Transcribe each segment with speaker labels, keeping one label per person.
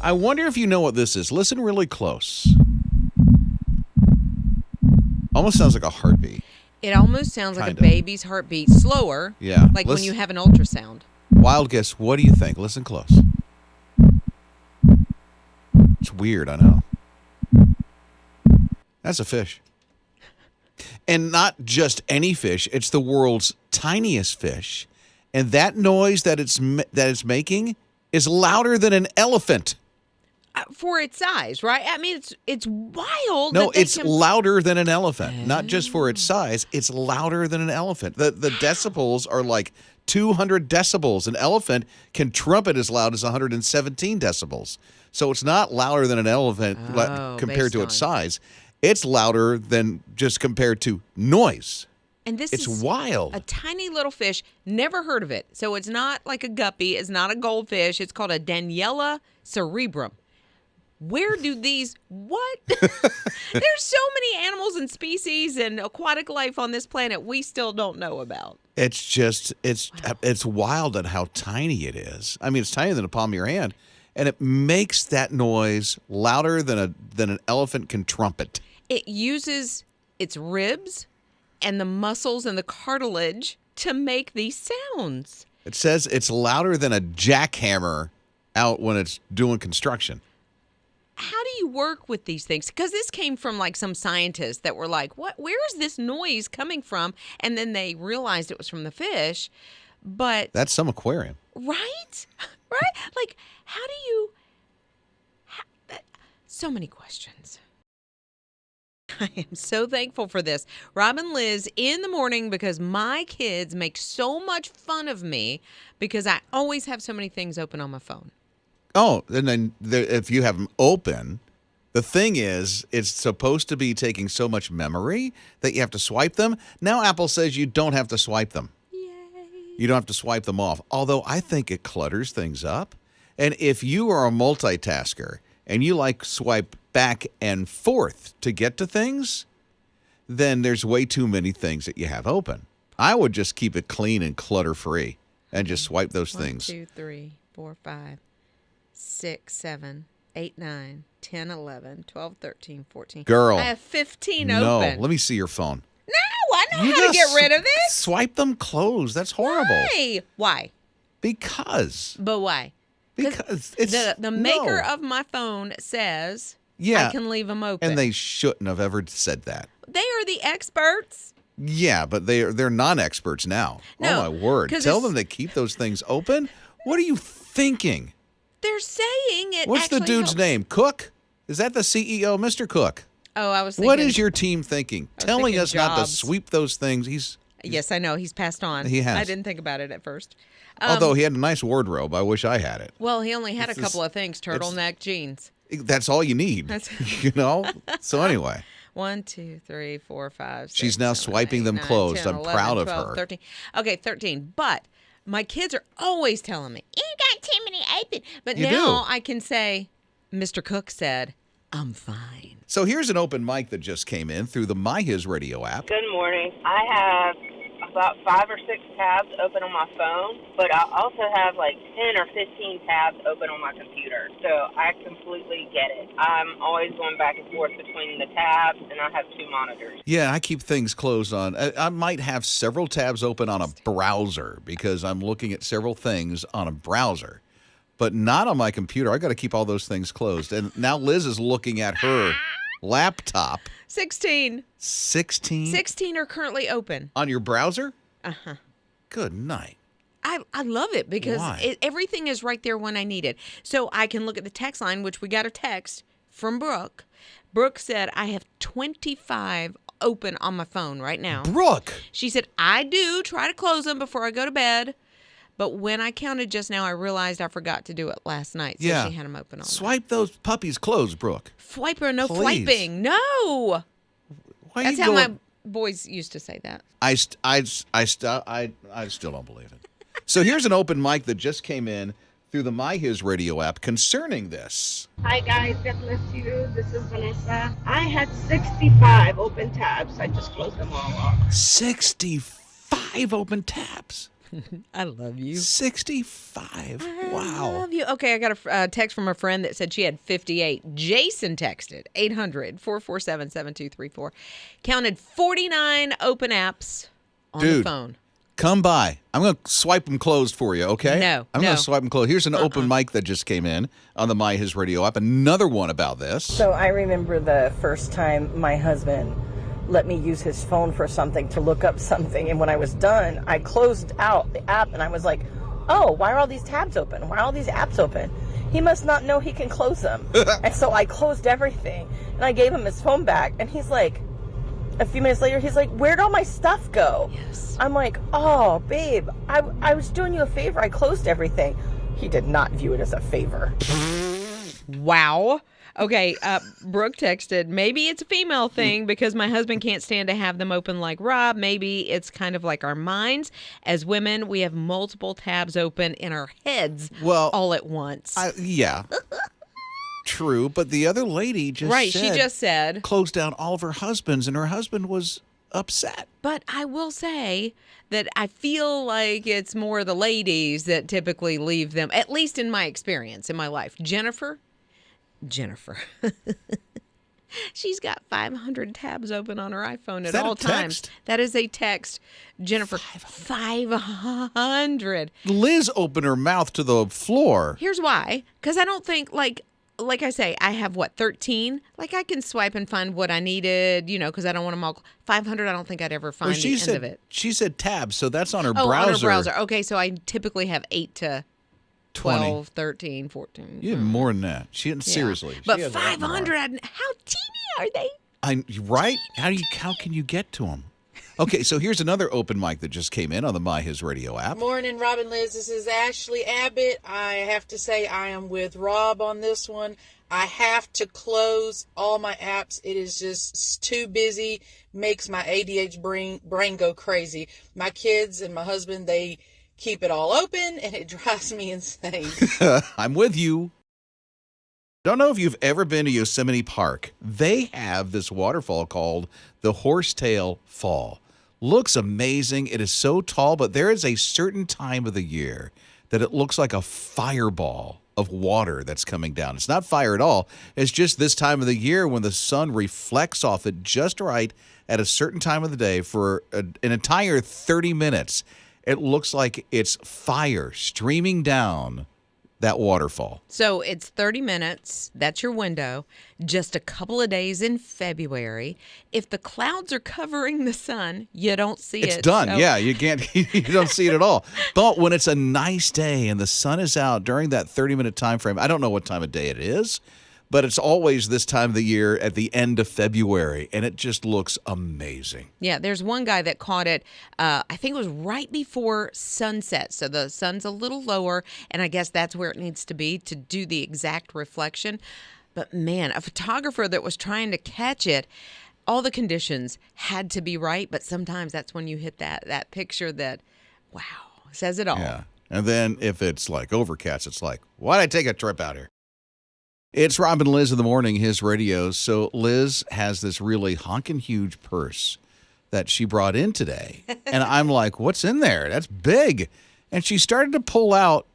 Speaker 1: I wonder if you know what this is. Listen really close. Almost sounds like a heartbeat.
Speaker 2: It almost sounds like
Speaker 1: Kind
Speaker 2: a
Speaker 1: of.
Speaker 2: baby's heartbeat, slower.
Speaker 1: Yeah.
Speaker 2: Like when you have an ultrasound.
Speaker 1: Wild guess. What do you think? Listen close. It's weird, I know. That's a fish. And not just any fish. It's the world's tiniest fish. And that noise that it's making is louder than an elephant.
Speaker 2: For its size, right? I mean, it's wild.
Speaker 1: No, it's louder than an elephant. Not just for its size. It's louder than an elephant. The decibels are like 200 decibels. An elephant can trumpet as loud as 117 decibels. So it's not louder than an elephant compared to its size. It's louder than just compared to noise.
Speaker 2: And this
Speaker 1: it's
Speaker 2: is
Speaker 1: wild.
Speaker 2: A tiny little fish. Never heard of it. So it's not like a guppy. It's not a goldfish. It's called a Daniella cerebrum. Where do these, what? There's so many animals and species and aquatic life on this planet we still don't know about.
Speaker 1: It's just, it's wild at how tiny it is. I mean, it's tinier than the palm of your hand. And it makes that noise louder than an elephant can trumpet.
Speaker 2: It uses its ribs and the muscles and the cartilage to make these sounds.
Speaker 1: It says it's louder than a jackhammer out when it's doing construction.
Speaker 2: How do you work with these things? Because this came from like some scientists that were like, "What? Where is this noise coming from?" And then they realized it was from the fish. But
Speaker 1: that's some aquarium,
Speaker 2: right? Right? Like, how do you? So many questions. I am so thankful for this. Rob and Lizz in the morning because my kids make so much fun of me because I always have so many things open on my phone.
Speaker 1: Oh, and then if you have them open, the thing is, it's supposed to be taking so much memory that you have to swipe them. Now Apple says you don't have to swipe them.
Speaker 2: Yay.
Speaker 1: You don't have to swipe them off, although I think it clutters things up. And if you are a multitasker and you like swipe back and forth to get to things, then there's way too many things that you have open. I would just keep it clean and clutter-free and just swipe those things.
Speaker 2: 1, 2, 3, 4, 5, 6, 7, 8, 9, 10, 11, 12, 13, 14.
Speaker 1: Girl.
Speaker 2: I have 15
Speaker 1: no,
Speaker 2: open.
Speaker 1: let me see your phone.
Speaker 2: No, I know how to get rid of it.
Speaker 1: Swipe them closed. That's horrible.
Speaker 2: Why?
Speaker 1: Because.
Speaker 2: But why?
Speaker 1: Because it's
Speaker 2: the maker of my phone says I can leave them open.
Speaker 1: And they shouldn't have ever said that.
Speaker 2: They are the experts.
Speaker 1: Yeah, but they're non-experts now.
Speaker 2: No,
Speaker 1: oh, my word. Tell them to keep those things open? What are you thinking?
Speaker 2: They're saying it.
Speaker 1: What's the dude's
Speaker 2: helps.
Speaker 1: name? Cook? Is that the CEO, Mr. Cook?
Speaker 2: Oh, I was thinking.
Speaker 1: What is your team thinking? Telling us
Speaker 2: Jobs.
Speaker 1: not to sweep those things.
Speaker 2: Yes, I know. He's passed on.
Speaker 1: He has.
Speaker 2: I didn't think about it at first.
Speaker 1: Although he had a nice wardrobe. I wish I had it.
Speaker 2: Well, he only had a couple of things. Turtleneck jeans.
Speaker 1: That's all you need. You know? So anyway.
Speaker 2: 1, 2, 3, 4, 5, 6,
Speaker 1: She's now
Speaker 2: 7,
Speaker 1: swiping
Speaker 2: 8,
Speaker 1: them
Speaker 2: 9,
Speaker 1: closed.
Speaker 2: 10,
Speaker 1: I'm
Speaker 2: 11,
Speaker 1: proud
Speaker 2: 12,
Speaker 1: of her.
Speaker 2: 13. Okay, 13. But my kids are always telling me, you got too many open. But now I can say, Mr. Cook said, I'm fine.
Speaker 1: So here's an open mic that just came in through the My HISRadio app.
Speaker 3: Good morning. I have about 5 or 6 tabs open on my phone, but I also have like 10 or 15 tabs open on my computer. So I completely get it. I'm always going back and forth between the tabs, and I have 2 monitors.
Speaker 1: Yeah, I keep things closed on. I might have several tabs open on a browser because I'm looking at several things on a browser, but not on my computer. I got to keep all those things closed. And now Liz is looking at her laptop.
Speaker 2: 16.
Speaker 1: 16?
Speaker 2: 16 are currently open.
Speaker 1: On your browser?
Speaker 2: Uh-huh.
Speaker 1: Good night.
Speaker 2: I love it because everything is right there when I need it. So I can look at the text line, which we got a text from Brooke. Brooke said, I have 25 open on my phone right now.
Speaker 1: Brooke!
Speaker 2: She said, I do try to close them before I go to bed. But when I counted just now, I realized I forgot to do it last night. So she had them open all
Speaker 1: Swipe those puppies closed, Brooke.
Speaker 2: Swiper, no
Speaker 1: Please.
Speaker 2: swiping. No. That's how my boys used to say that.
Speaker 1: I still don't believe it. So here's an open mic that just came in through the My HISRadio app concerning this.
Speaker 4: Hi guys, God bless you. This is Vanessa. I had 65 open tabs. I just closed them all off.
Speaker 1: 65? 65 open tabs.
Speaker 2: I love you.
Speaker 1: 65.
Speaker 2: I
Speaker 1: Wow.
Speaker 2: love you. Okay, I got a text from a friend that said she had 58. Jason texted 800-447-7234. Counted 49 open apps on the phone.
Speaker 1: Come by. I'm going to swipe them closed for you, okay?
Speaker 2: No,
Speaker 1: I'm going to swipe them closed. Here's an open mic that just came in on the My His Radio app. Another one about this.
Speaker 5: So I remember the first time my husband let me use his phone for something to look up something. And when I was done, I closed out the app and I was like, oh, why are all these tabs open? Why are all these apps open? He must not know he can close them. And so I closed everything and I gave him his phone back. And he's like, a few minutes later, he's like, where'd all my stuff go?
Speaker 2: Yes.
Speaker 5: I'm like, oh, babe, I was doing you a favor. I closed everything. He did not view it as a favor.
Speaker 2: Wow. Okay, Brooke texted, maybe it's a female thing because my husband can't stand to have them open like Rob. Maybe it's kind of like our minds. As women, we have multiple tabs open in our heads all at once.
Speaker 1: Yeah. True, but the other lady just
Speaker 2: she just said
Speaker 1: closed down all of her husbands, and her husband was upset.
Speaker 2: But I will say that I feel like it's more the ladies that typically leave them, at least in my experience, in my life. Jennifer. She's got 500 tabs open on her iPhone at all times. That is a text. Jennifer, 500.
Speaker 1: Liz opened her mouth to the floor.
Speaker 2: Here's why. Because I don't think, like I say, I have, 13? Like, I can swipe and find what I needed, because I don't want them all. 500, I don't think I'd ever find the end of it.
Speaker 1: She said tabs, so that's on her
Speaker 2: browser.
Speaker 1: browser.
Speaker 2: On her browser. Okay, so I typically have 8 to 12,
Speaker 1: 20.
Speaker 2: 13, 14.
Speaker 1: You have more than that. Seriously.
Speaker 2: But 500, how teeny are they?
Speaker 1: Right? How can you get to them? Okay, so here's another open mic that just came in on the My His Radio app.
Speaker 6: Morning, Rob and Lizz. This is Ashley Abbott. I have to say I am with Rob on this one. I have to close all my apps. It is just too busy. Makes my ADHD brain go crazy. My kids and my husband, they keep it all open, and it drives me insane.
Speaker 1: I'm with you. Don't know if you've ever been to Yosemite Park. They have this waterfall called the Horsetail Fall. Looks amazing. It is so tall, but there is a certain time of the year that it looks like a fireball of water that's coming down. It's not fire at all. It's just this time of the year when the sun reflects off it just right at a certain time of the day for an entire 30 minutes. It looks like it's fire streaming down that waterfall.
Speaker 2: So it's 30 minutes. That's your window. Just a couple of days in February. If the clouds are covering the sun, you don't see it.
Speaker 1: It's done. So. Yeah, you can't. You don't see it at all. But when it's a nice day and the sun is out during that 30-minute time frame, I don't know what time of day it is, but it's always this time of the year at the end of February, and it just looks amazing.
Speaker 2: Yeah, there's one guy that caught it, I think it was right before sunset, so the sun's a little lower, and I guess that's where it needs to be to do the exact reflection. But man, a photographer that was trying to catch it, all the conditions had to be right, but sometimes that's when you hit that picture that, wow, says it all.
Speaker 1: Yeah, and then if it's like overcast, it's like, why'd I take a trip out here? It's Rob and Lizz in the morning, his radio. So Liz has this really honking huge purse that she brought in today. And I'm like, what's in there? That's big. And she started to pull out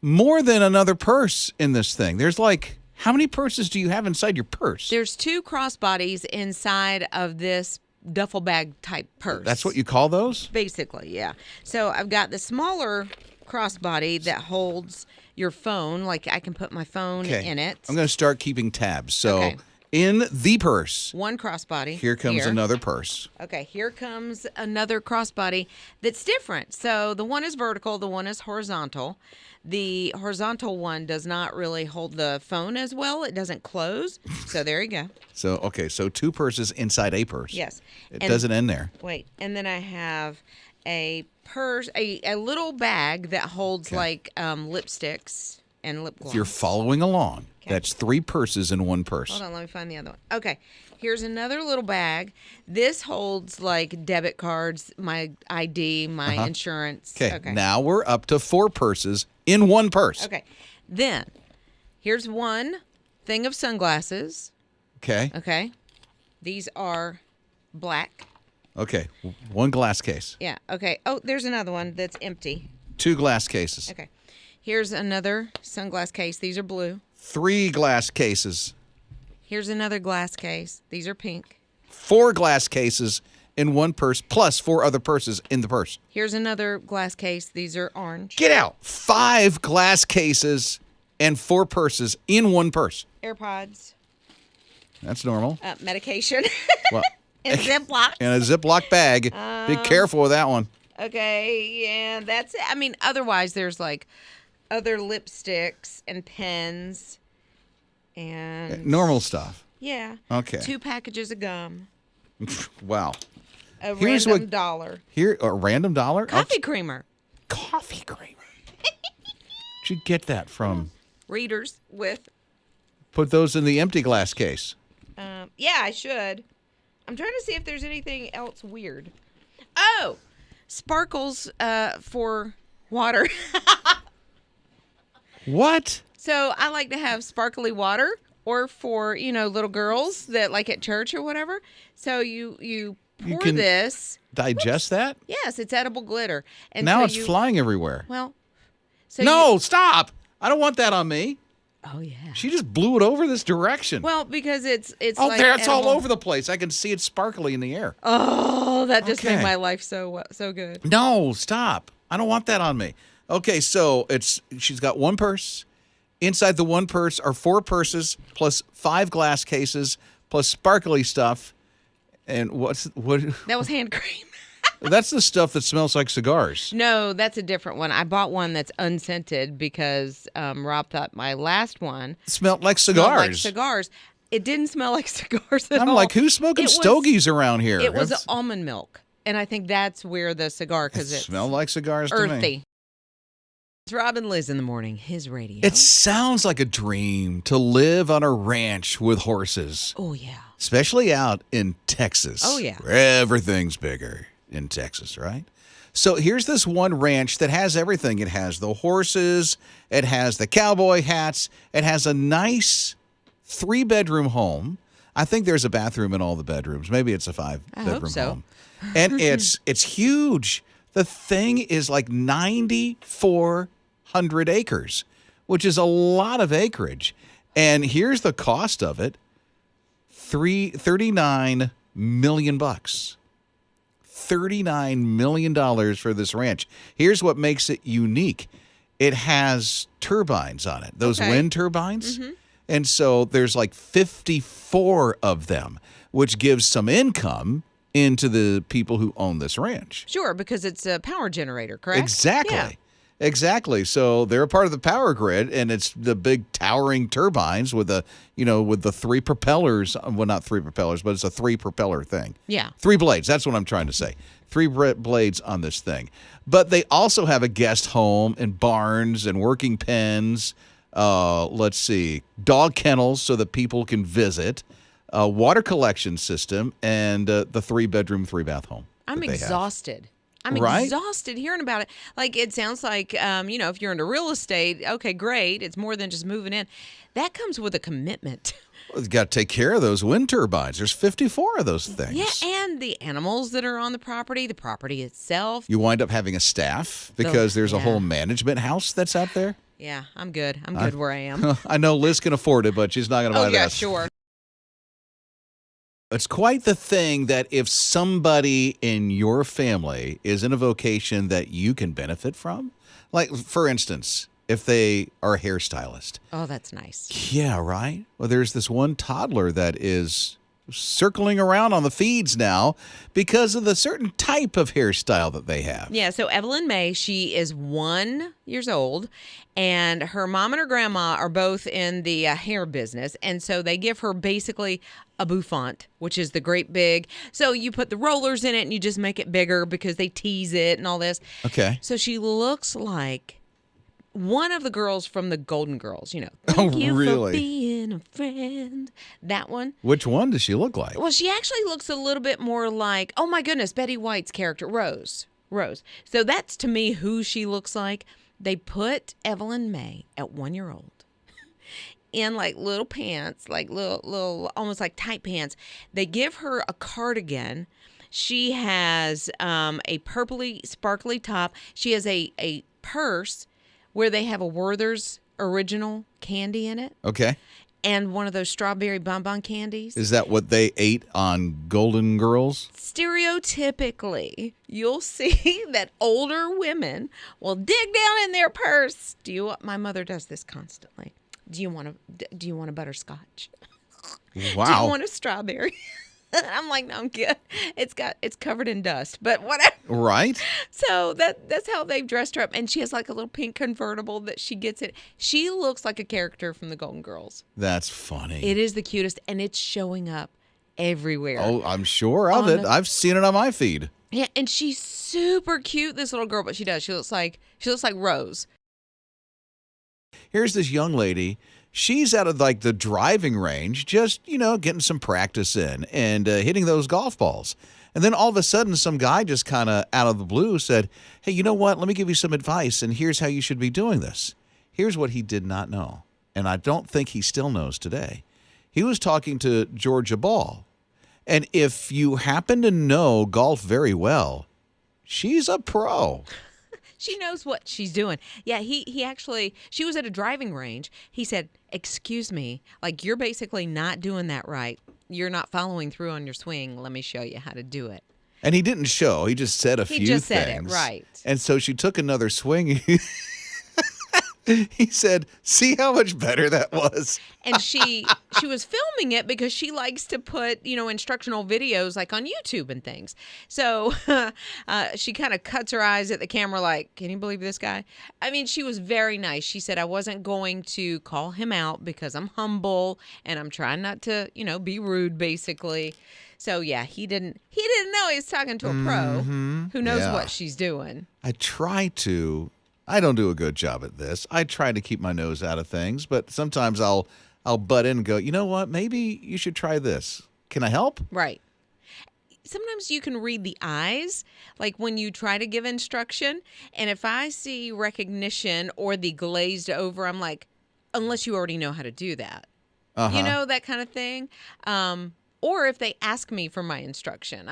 Speaker 1: more than another purse in this thing. There's like, how many purses do you have inside your purse?
Speaker 2: There's 2 crossbodies inside of this duffel bag type purse.
Speaker 1: That's what you call those?
Speaker 2: Basically, yeah. So I've got the smaller crossbody that holds your phone, like I can put my phone in it.
Speaker 1: I'm going to start keeping tabs. So in the purse,
Speaker 2: one crossbody.
Speaker 1: Here comes another purse.
Speaker 2: Okay, here comes another crossbody that's different. So the one is vertical, the one is horizontal. The horizontal one does not really hold the phone as well. It doesn't close. So there you go.
Speaker 1: So 2 purses inside a purse.
Speaker 2: Yes.
Speaker 1: It doesn't end there.
Speaker 2: Wait, and then I have a purse, a little bag that holds like lipsticks and lip gloss.
Speaker 1: If you're following along, that's 3 purses in one purse.
Speaker 2: Hold on, let me find the other one. Okay, here's another little bag. This holds like debit cards, my ID, my insurance.
Speaker 1: Okay, now we're up to 4 purses in one purse.
Speaker 2: Okay, then here's one thing of sunglasses.
Speaker 1: Okay.
Speaker 2: Okay, these are black.
Speaker 1: Okay, one glass case.
Speaker 2: Yeah. Okay. Oh, there's another one that's empty.
Speaker 1: 2 glass cases.
Speaker 2: Okay. Here's another sunglass case. These are blue.
Speaker 1: 3 glass cases.
Speaker 2: Here's another glass case. These are pink.
Speaker 1: 4 glass cases in one purse, plus 4 other purses in the purse.
Speaker 2: Here's another glass case. These are orange.
Speaker 1: Get out. 5 glass cases and 4 purses in one purse.
Speaker 2: AirPods.
Speaker 1: That's normal.
Speaker 2: Medication.
Speaker 1: Well,
Speaker 2: And Ziploc.
Speaker 1: in a Ziploc bag. Be careful with that one.
Speaker 2: Okay, and that's it. I mean, otherwise there's like other lipsticks and pens and
Speaker 1: Normal stuff.
Speaker 2: yeah.
Speaker 1: Okay.
Speaker 2: 2 packages of gum.
Speaker 1: Wow.
Speaker 2: A
Speaker 1: Here's
Speaker 2: random
Speaker 1: what-
Speaker 2: dollar.
Speaker 1: Here, a random dollar?
Speaker 2: Coffee creamer.
Speaker 1: Coffee creamer. Where'd you get that from?
Speaker 2: Readers with
Speaker 1: Put those in the empty glass case.
Speaker 2: yeah, I should. I'm trying to see if there's anything else weird. Oh, sparkles for water.
Speaker 1: What?
Speaker 2: So I like to have sparkly water, or for little girls that like at church or whatever. So you pour
Speaker 1: can
Speaker 2: this.
Speaker 1: Digest that?
Speaker 2: Yes, it's edible glitter. And
Speaker 1: Now
Speaker 2: so
Speaker 1: it's flying everywhere.
Speaker 2: Well, so
Speaker 1: No, stop. I don't want that on me.
Speaker 2: oh yeah.
Speaker 1: She just blew it over this direction.
Speaker 2: Well, because it's
Speaker 1: oh,
Speaker 2: like
Speaker 1: there, it's all
Speaker 2: edible.
Speaker 1: over the place. I can see it sparkly in the air.
Speaker 2: Oh, that just
Speaker 1: Okay.
Speaker 2: made my life so good.
Speaker 1: No, stop. I don't want that on me. Okay, so she's got one purse. Inside the one purse are 4 purses plus 5 glass cases plus sparkly stuff. And what?
Speaker 2: That was hand cream.
Speaker 1: That's the stuff that smells like cigars.
Speaker 2: No, that's a different one. I bought one that's unscented because Rob thought my last one
Speaker 1: It smelled like
Speaker 2: smelled
Speaker 1: cigars.
Speaker 2: like cigars. It didn't smell like cigars at
Speaker 1: I'm
Speaker 2: all.
Speaker 1: like, who's smoking
Speaker 2: It was-
Speaker 1: stogies around here?
Speaker 2: It was
Speaker 1: That's-
Speaker 2: almond milk, and I think that's where the cigar
Speaker 1: it
Speaker 2: because it's
Speaker 1: smelled like cigars to me.
Speaker 2: earthy. It's Rob and Lizz in the morning. His radio.
Speaker 1: It sounds like a dream to live on a ranch with horses,
Speaker 2: oh yeah.
Speaker 1: especially out in Texas.
Speaker 2: Oh, yeah.
Speaker 1: Where everything's bigger in Texas, right? So here's this one ranch that has everything. It has the horses, it has the cowboy hats, it has a nice 3-bedroom home. I think there's a bathroom in all the bedrooms. Maybe it's a 5-bedroom
Speaker 2: so.
Speaker 1: home. And it's huge. The thing is like 9,400 acres, which is a lot of acreage. And here's the cost of it. $39 million. $39 million for this ranch. Here's what makes it unique. It has turbines on it, those
Speaker 2: Okay.
Speaker 1: wind turbines. And so there's like 54 of them, which gives some income into the people who own this ranch.
Speaker 2: Sure, because it's a power generator, correct?
Speaker 1: Exactly.
Speaker 2: Yeah.
Speaker 1: Exactly. So they're a part of the power grid, and it's the big towering turbines with the 3 propellers. Well, not 3 propellers, but it's a 3 propeller thing.
Speaker 2: Yeah.
Speaker 1: 3 blades. That's what I'm trying to say. 3 blades on this thing. But they also have a guest home and barns and working pens. Let's see, dog kennels so that people can visit. A water collection system and the 3-bedroom, 3-bath home.
Speaker 2: I'm
Speaker 1: that they have.
Speaker 2: exhausted. I'm
Speaker 1: Right?
Speaker 2: exhausted hearing about it. Like, it sounds like, if you're into real estate, okay, great. It's more than just moving in. That comes with a commitment.
Speaker 1: Well, you got to take care of those wind turbines. There's 54 of those things.
Speaker 2: Yeah, and the animals that are on the property itself.
Speaker 1: You wind up having a staff because there's a
Speaker 2: yeah.
Speaker 1: whole management house that's out there.
Speaker 2: Yeah, I'm good. I'm good where I am.
Speaker 1: I know Liz can afford it, but she's not going to buy
Speaker 2: Oh, yeah,
Speaker 1: that.
Speaker 2: sure.
Speaker 1: It's quite the thing that if somebody in your family is in a vocation that you can benefit from, like, for instance, if they are a hairstylist.
Speaker 2: Oh, that's nice.
Speaker 1: Yeah, right? Well, there's this one toddler that is circling around on the feeds now because of the certain type of hairstyle that they have.
Speaker 2: Yeah, so Evelyn May, she is 1 year old, and her mom and her grandma are both in the hair business, and so they give her basically a bouffant, which is the great big. So you put the rollers in it, and you just make it bigger because they tease it and all this.
Speaker 1: Okay.
Speaker 2: So she looks like one of the girls from the Golden Girls,
Speaker 1: Oh,
Speaker 2: Thank you
Speaker 1: really?
Speaker 2: for being a friend. That one.
Speaker 1: Which one does she look like?
Speaker 2: Well, she actually looks a little bit more like, oh my goodness, Betty White's character, Rose. So that's to me who she looks like. They put Evelyn May at 1 year old in like little pants, like little almost like tight pants. They give her a cardigan. She has a purpley, sparkly top. She has a purse where they have a Werther's original candy in it.
Speaker 1: Okay.
Speaker 2: And one of those strawberry bonbon candies.
Speaker 1: Is that what they ate on Golden Girls?
Speaker 2: Stereotypically, you'll see that older women will dig down in their purse. My mother does this constantly. Do you want a butterscotch?
Speaker 1: Wow.
Speaker 2: Do you want a strawberry? I'm like, no, I'm good. It's covered in dust, but whatever.
Speaker 1: Right.
Speaker 2: So that's how they've dressed her up, and she has like a little pink convertible that she gets it. She looks like a character from the Golden Girls.
Speaker 1: That's funny.
Speaker 2: It is the cutest, and it's showing up everywhere.
Speaker 1: Oh, I'm sure of it. I've seen it on my feed.
Speaker 2: Yeah, and she's super cute, this little girl, but she looks like Rose.
Speaker 1: Here's this young lady. She's out of like the driving range, just, getting some practice in and hitting those golf balls. And then all of a sudden, some guy just kind of out of the blue said, hey, you know what? Let me give you some advice, and here's how you should be doing this. Here's what he did not know, and I don't think he still knows today. He was talking to Georgia Ball. And if you happen to know golf very well, she's a pro.
Speaker 2: She knows what she's doing. Yeah, she was at a driving range. He said, excuse me, like you're basically not doing that right. You're not following through on your swing. Let me show you how to do it.
Speaker 1: And he didn't show. He just said a few things.
Speaker 2: He just said it, right.
Speaker 1: And so she took another swing. He said, see how much better that was?
Speaker 2: And she was filming it because she likes to put, instructional videos like on YouTube and things. So she kind of cuts her eyes at the camera like, can you believe this guy? I mean, she was very nice. She said, I wasn't going to call him out because I'm humble and I'm trying not to, be rude, basically. So, yeah, he didn't know he was talking to a pro who knows what she's doing.
Speaker 1: I don't do a good job at this. I try to keep my nose out of things, but sometimes I'll butt in and go, you know what? Maybe you should try this. Can I help?
Speaker 2: Right. Sometimes you can read the eyes, like when you try to give instruction. And if I see recognition or the glazed over, I'm like, unless you already know how to do that. That kind of thing. Or if they ask me for my instruction,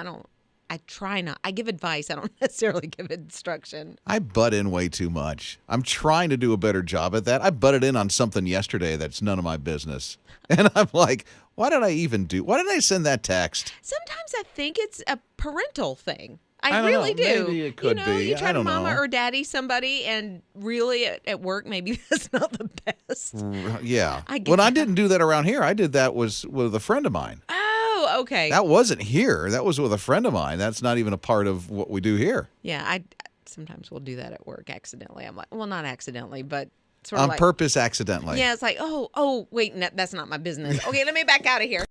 Speaker 2: I try not. I give advice. I don't necessarily give instruction.
Speaker 1: I butt in way too much. I'm trying to do a better job at that. I butted in on something yesterday that's none of my business. And I'm like, why did I send that text?
Speaker 2: Sometimes I think it's a parental thing. I
Speaker 1: don't
Speaker 2: really
Speaker 1: know.
Speaker 2: do.
Speaker 1: Maybe it could be.
Speaker 2: You try
Speaker 1: I
Speaker 2: to
Speaker 1: don't
Speaker 2: mama
Speaker 1: know.
Speaker 2: or daddy somebody, and really at work, maybe that's not the best.
Speaker 1: Yeah.
Speaker 2: I
Speaker 1: didn't do that around here. I did that was with a friend of mine.
Speaker 2: Oh, okay.
Speaker 1: That wasn't here. That was with a friend of mine. That's not even a part of what we do here.
Speaker 2: Yeah, I sometimes will do that at work accidentally. I'm like, well, not accidentally, but sort of
Speaker 1: on purpose, accidentally.
Speaker 2: Yeah, it's like, oh, wait, that's not my business. Okay, let me back out of here.